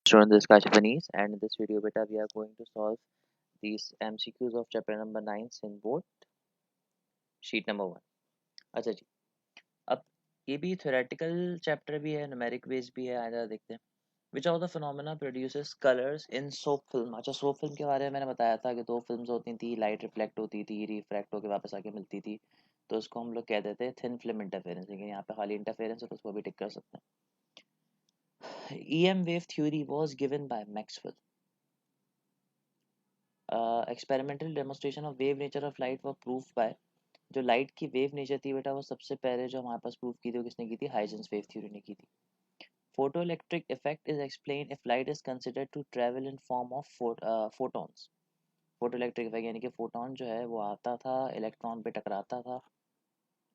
Student, this is Kashif Anis, and in this video beta we are going to solve these MCQs of chapter number 9 in board sheet number 1. अच्छा जी, अब ये भी theoretical chapter भी है, numeric based भी है, आइए देखते हैं. Which of the phenomena produces colors in soap film? अच्छा, soap film के बारे में मैंने बताया था कि दो फिल्म्स होती थी, लाइट रिफ्लेक्ट होती थी, रिफ्रैक्ट होकर वापस आके मिलती थी, तो उसको हम लोग कह देते हैं थिन फिल्म इंटरफेरेंस. लेकिन यहाँ पे खाली इंटरफेरेंस है तो उसको भी टिक कर सकते हैं. EM wave theory was given by Maxwell. Experimental demonstration of wave nature of light व प्रूफ बाय. जो लाइट की वेव नेचर थी बेटा, वो सबसे पहले जो हमारे पास प्रूफ की थी वो किसने की थी? हाइजेंस वेव थ्योरी ने की थी. Photoelectric effect is explain if light is considered to travel in form of photons. Photoelectric effect यानी कि फोटोन जो है वो आता था, इलेक्ट्रॉन पे टकराता था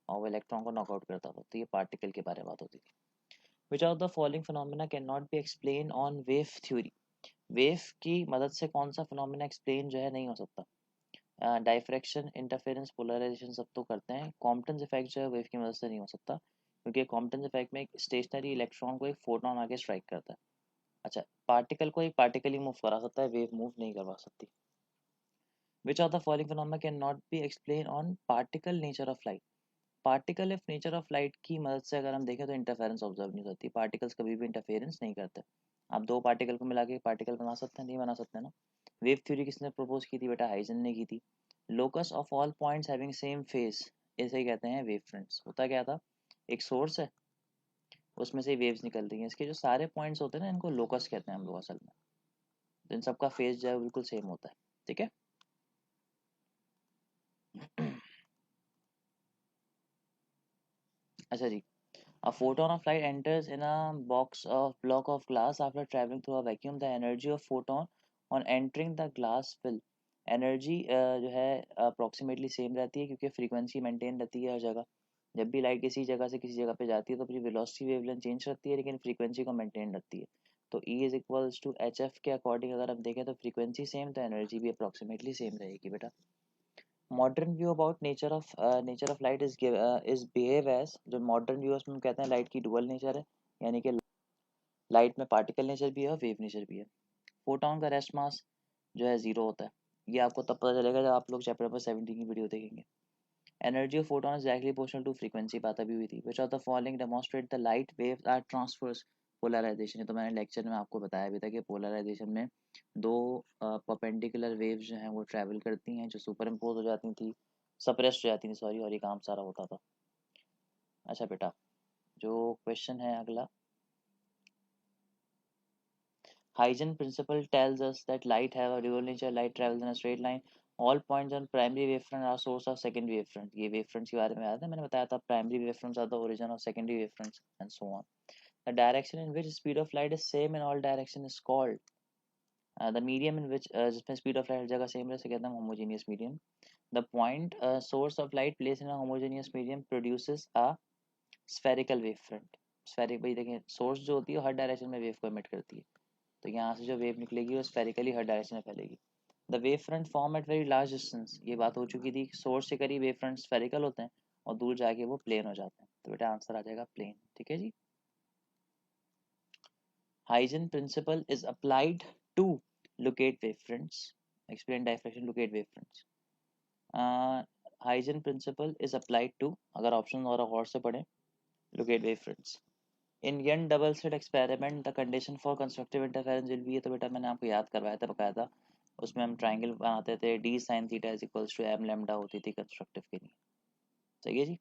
और वो इलेक्ट्रॉन को नॉकआउट करता था. तो ये पार्टिकल के बारे में बात होती थी. Which of the following phenomena can not B explain on wave theory. Wave की मदद से कौन सा फिनोमेना एक्सप्लेन जो है नहीं हो सकता? डाइफ्रैक्शन, इंटरफेरेंस, पोलराइजेशन सब तो करते हैं. कॉम्पटन इफेक्ट जो है वेव की मदद से नहीं हो सकता, क्योंकि कॉम्पटन इफेक्ट में एक स्टेशनरी इलेक्ट्रॉन को एक फोटोन आगे स्ट्राइक करता है. अच्छा, पार्टिकल को एक पार्टिकल ही मूव करा सकता है, वेव मूव नहीं करवा सकती. विच of the following phenomena can not B explain on particle nature of light. Particle of nature of light की मदद से अगर हम देखें तो इंटरफेरेंस ऑब्जर्व नहीं करती. पार्टिकल्स कभी भी इंटरफेरेंस नहीं करते. आप दो पार्टिकल को मिला के पार्टिकल बना सकते हैं? नहीं बना सकते ना. वेव थ्योरी किसने प्रपोज की थी बेटा? हाइजन ने की थी. Locus of all points having same face, इसे कहते हैं वेव फ्रंट्स. होता क्या था? एक सोर्स है, उसमें से वेव्स निकल रही हैं. इसके जो सारे पॉइंट्स होते हैं ना, इनको लोकस कहते हैं हम लोग असल में. तो इन सबका फेस जो है बिल्कुल सेम होता है. ठीक है. अच्छा जी. A photon of light enters in a block of glass after traveling through a vacuum. The energy of photon on entering the glass will. Energy जो है अप्रोक्सीमेटली सेम रहती है, क्योंकि फ्रीक्वेंसी मेंटेन रहती है हर जगह. जब भी लाइट किसी जगह से किसी जगह पे जाती है तो अपनी वेलोसिटी वेवलेंथ चेंज करती है, लेकिन फ्रीक्वेंसी को मेंटेन रखती है. तो E is equals to H F के अकॉर्डिंग अगर हम देखें तो फ्रीक्वेंसी सेम, तो एनर्जी भी अप्रोक्सीमेटली सेम रहेगी बेटा. Modern view about nature of light is behave as. जो मॉडर्न व्यू है उसमें हम कहते हैं लाइट की डुअल नेचर है, यानी कि लाइट में पार्टिकल नेचर भी है और वेव नेचर भी है. फोटोन का रेस्ट मास जो है 0 होता है. ये आपको तब पता चलेगा जब आप लोग चैप्टर नंबर 17 की वीडियो देखेंगे. Energy of photon is directly proportional to frequency, बात अभी हुई थी. Which of the following demonstrate the light waves are transverse polarisation. तो मैंने लेक्चर में आपको बताया भी था कि पोलराइजेशन में दो परपेंडिकुलर वेव्स जो हैं वो ट्रैवल करती हैं, जो सुपर इम्पोज हो जाती थी, सप्रेस्ड हो जाती थी सॉरी, और ये काम सारा होता था. अच्छा बेटा, जो क्वेश्चन है अगला. Huygens principle tells us that light have a dual nature. Light travels in a straight line. All points on primary wavefront are source of secondary wavefront. ये wavefronts के बारे में याद है, मैंने बताया था primary wavefronts are the origin of secondary wavefronts and so on. The direction in which speed of light is same in all direction is called the medium in which जिसमें speed of light हर जगह same रहे उसे कहते हैं homogeneous medium. The point source of light placed in a homogeneous medium produces a spherical wavefront. Spherical भाई देखें, source जो होती है हर डायरेक्शन में वेव को emit करती है, तो यहाँ से जो वेव निकलेगी वो स्फेरिकली हर डायरेक्शन में फैलेगी. The wave front form at very large distance, ये बात हो चुकी थी. सोर्स से करीब वेव फ्रंट स्फेरिकल होते हैं और दूर जाके वो प्लेन हो जाते हैं. तो बेटा आंसर आ जाएगा प्लेन. ठीक है जी. Huygens principle is applied to locate wave fronts. Explain diffraction locate wave fronts. Huygens principle is applied to, अगर ऑप्शन और गौर से पढ़ें, locate wave fronts. In Young double slit experiment the condition for constructive interference will be. तो बेटा मैंने आपको याद करवाया था, बकाया था. उसमें हम ट्राइंगल बनाते थे, D sine theta is equals to M lambda होती थी कंस्ट्रक्टिव के लिए. सही है जी.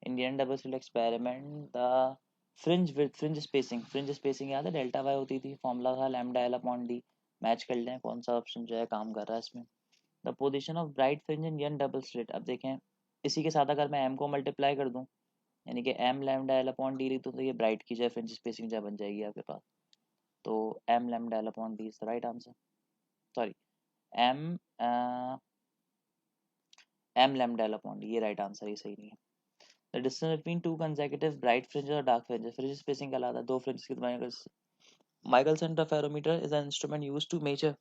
Indian double slit experiment the fringe spacing याद है, डेल्टा वाई होती थी, फॉर्मूला था lambda L upon D. Match कर लें कौन सा ऑप्शन जो है काम कर रहा है इसमें. The position of bright fringe in Young double slit. अब देखें, इसी के साथ अगर मैं एम को मल्टीप्लाई कर दूं, यानी कि M lambda L upon D लिख दूं, तो ये ब्राइट की जो है फ्रिंज स्पेसिंग जो बन जाएगी आपके पास. तो M lambda L upon D is the right answer. Sorry, M M lambda L upon D, ये राइट आंसर, ये सही नहीं है. The distance between two consecutive bright fringes और डार्क फ्रिंजेस. फ्रिंज स्पेसिंग कहलाता है दो फ्रिंजेस के दरमियान. Michael's interferometer is an instrument used to measure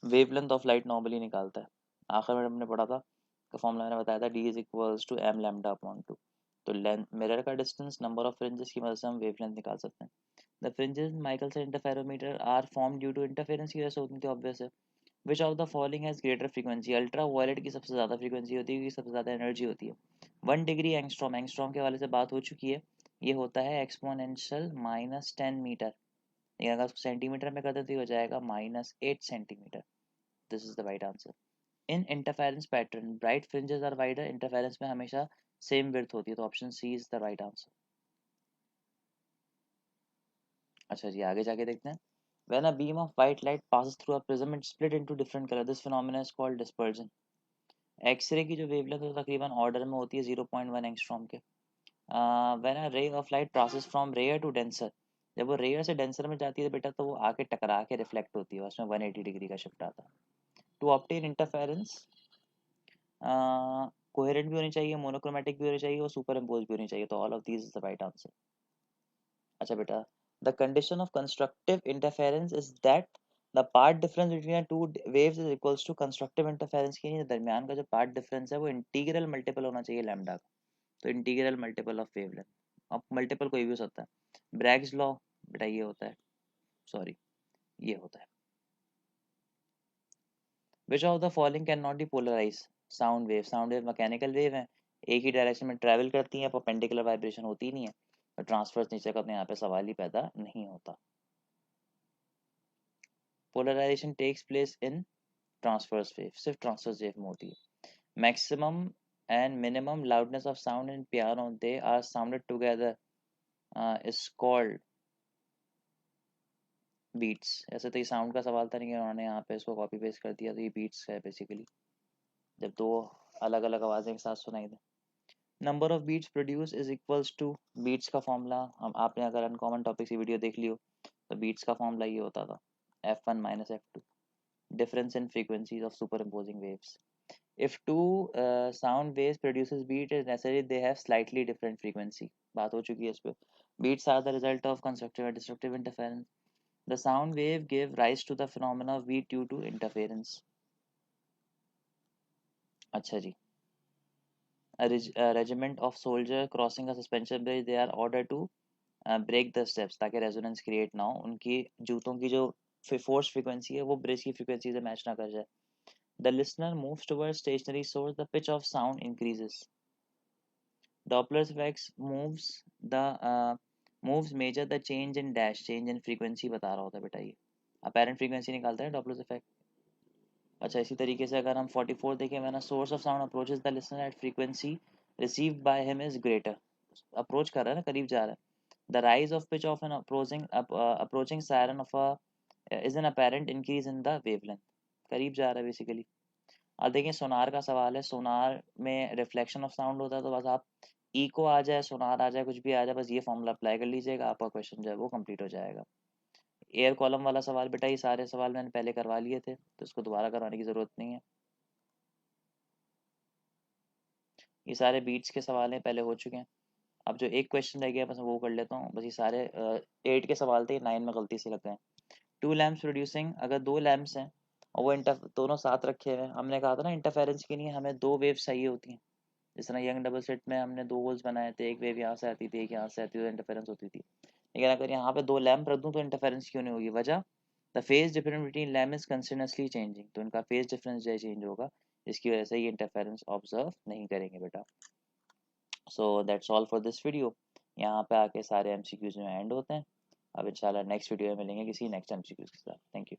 wavelength of light, normally निकालता है. आखिर में हमने पढ़ा था का फॉर्मूला मैंने बताया था, D is equals to M lambda upon two. तो लेंथ मिरर का डिस्टेंस नंबर ऑफ फ्रिंजेस की मदद से हम वेवलेंथ निकाल सकते हैं. The fringes Michelson interferometer are form due to interference की वजह से होती थी, ऑब्वियस है। Which of the following has greater frequency, ultraviolet की सबसे ज़्यादा फ्रीक्वेंसी होती है क्योंकि सबसे ज़्यादा एनर्जी होती है। 1 डिग्री एंगस्ट्रॉम, एंगस्ट्रॉम के वाले से बात हो चुकी है, ये होता है एक्सपोनेंशियल -10 मीटर, लेकिन अगर उसको सेंटीमीटर में कर दे तो ये हो जाएगा -8 centimetre. This is the right answer. In interference pattern bright fringes are wider, interference में हमेशा सेम विड्थ होती है, तो option C is the right answer. अच्छा जी, आगे जाके देखते हैं। When a beam of white light passes through a prism, it split into different colors. This phenomenon is called dispersion. X ray की जो वेवलेंथ है तकरीबन ऑर्डर में होती है 0.1 एंगस्ट्रॉम के। When a ray of light passes from rare to denser, जब वो रेयर से डेंसर में जाती है बेटा तो वो आके टकरा के रिफ्लेक्ट होती है, उसमें 180 डिग्री का शिफ्ट आता है। टू ऑब्टेन इंटरफेरेंस कोहेरेंट भी होनी चाहिए, मोनोक्रोमेटिक भी होनी चाहिए और सुपर इम्पोज भी होनी चाहिए, तो all of these is the right answer. अच्छा बेटा, the condition of constructive interference is that the path difference between two waves is equals to constructive interference के दरमियान का जो पार्ट डिफरेंस है वो इंटीग्रल मल्टीपल होना चाहिए लैम्डा का, तो इंटीग्रल मल्टीपल ऑफ वेवलेंथ। अब मल्टीपल कोई भी हो सकता है। ब्रैग्स लॉ बेटा ये होता है, सॉरी ये होता है। Which of the following can not be polarise, sound wave, sound wave mechanical wave है, एक ही डायरेक्शन में ट्रैवल करती है, परपेंडिकुलर वाइब्रेशन होती ही नहीं है, और ट्रांसफर्स नीचे का अपने यहाँ पे सवाल ही पैदा नहीं होता। Polarisation takes place in transverse wave, सिर्फ ट्रांसवर्स वेव में होती है। Maximum and minimum loudness of sound in piano, they are sounded together, is called beats. ऐसे तो ये साउंड का सवाल था नहीं, उन्होंने यहाँ पे इसको कॉपी पेस्ट कर दिया, तो ये बीट्स है बेसिकली, जब दो अलग अलग आवाजें एक साथ सुनाई दे। Number of beats produce is equals to, beats का फॉर्मूला हम आपने अगर अनकॉमन टॉपिक की वीडियो देख लियो तो बीट्स का फॉर्मूला ये होता था F1 - F2, difference in frequencies of superimposing waves. If two sound waves produces beat, it is necessary they have slightly different frequency. बात हो चुकी है इस पे। Beats are the result of constructive and destructive interference. The sound wave gave rise to the phenomena of beat due to interference. अच्छा जी, a regiment of soldier crossing a suspension bridge, they are ordered to break the steps ताकि resonance create ना हो, उनकी जूतों की जो force frequency है वो ब्रिज की फ्रीक्वेंसी से मैच ना कर जाए। The listener moves towards stationary source, the pitch of sound increases. Doppler's effects moves measure the change in dash, change in frequency बता रहा होता है बेटा ये, apparent frequency निकालता है Doppler's effect। अच्छा, इसी तरीके से अगर हम 44 देखें, when a source of sound approaches the listener at frequency received by him is greater, approach कर रहा है ना, करीब जा रहा है। The rise of pitch of an approaching siren of a is an apparent increase in the wavelength, करीब जा रहा है बेसिकली। अब देखिए सोनार का सवाल है, सोनार में रिफ्लेक्शन ऑफ साउंड होता है, तो बस आप इको आ जाए, सोनार आ जाए, कुछ भी आ जाए, बस ये फॉर्मूला अप्लाई कर लीजिएगा, आपका क्वेश्चन जो है वो कंप्लीट हो जाएगा। एयर कॉलम वाला सवाल बेटा ये सारे सवाल मैंने पहले करवा लिए थे, तो इसको दोबारा करवाने की ज़रूरत नहीं है। ये सारे बीट्स के सवाल हैं, पहले हो चुके हैं। अब जो एक क्वेश्चन रह गया बस वो कर लेता हूँ, बस ये सारे 8 के सवाल थे, 9 में गलती से लग गए। टू लैम्प्स प्रोड्यूसिंग, अगर दो लैम्प्स हैं और वो दोनों साथ रखे हुए हैं, हमने कहा था ना इंटरफेरेंस के लिए हमें दो वेव चाहिए होती हैं। जिस तरह यंग डबल स्लिट में हमने दो होल्स बनाए थे, एक वेव यहाँ से आती थी, एक यहाँ से आती थी, तो इंटरफेरेंस होती थी। लेकिन अगर यहाँ पे दो लैम्प रख दूँ तो इंटरफेरेंस क्यों नहीं होगी? वजह, the phase difference between lamp is continuously changing, तो इनका फेज डिफरेंस जो है चेंज होगा, जिसकी वजह से ये इंटरफेरेंस ऑब्जर्व नहीं करेंगे बेटा। So that's all for this video. यहाँ पे आके सारे एमसीक्यूज में एंड होते हैं। अब इंशाल्लाह नेक्स्ट वीडियो में मिलेंगे किसी नेक्स्ट एमसीक्यूज के साथ। Thank you.